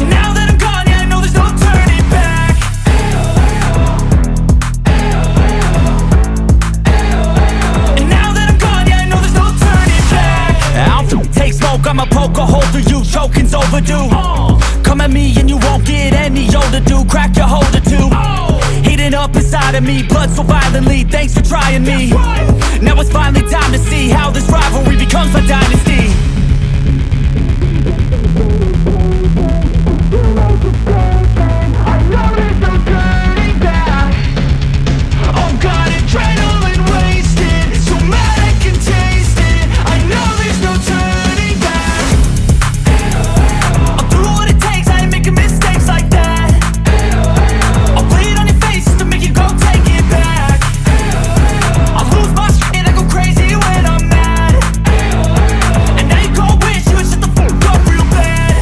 And now that I'm gone, yeah, I know there's no turning back. And now that I'm gone, yeah, I know there's no turning back. I don't take smoke, I'ma poke a hole through you, choking's overdue. Come at me and you won't get any older, dude. Crack your hold or two. Heating up inside of me, blood so violently. Thanks for trying me. Now it's finally time to see how this rivalry becomes my dynasty. I know there's no turning back. Oh God, adrenaline wasted, so mad I can taste it. I know there's no turning back. I'll do what it takes, I ain't making mistakes like that. I'll bleed on your face to make you go take it back. I'll lose my shit, I go crazy when I'm mad. And now you gon' wish you would shut the fuck up real bad.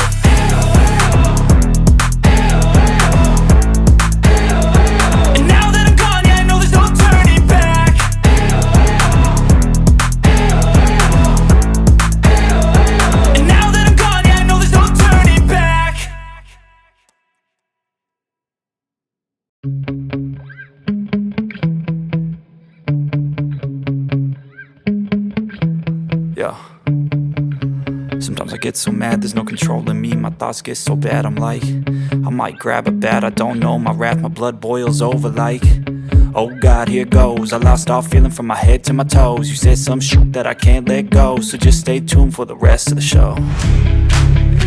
get so mad, there's no controlling me. My thoughts get so bad, I'm like, I might grab a bat, I don't know. My wrath, my blood boils over like, oh God, here goes. I lost all feeling from my head to my toes. You said some shit that I can't let go, so just stay tuned for the rest of the show.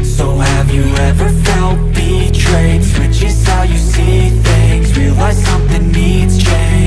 So have you ever felt betrayed? Switches how you see things, realize something needs change.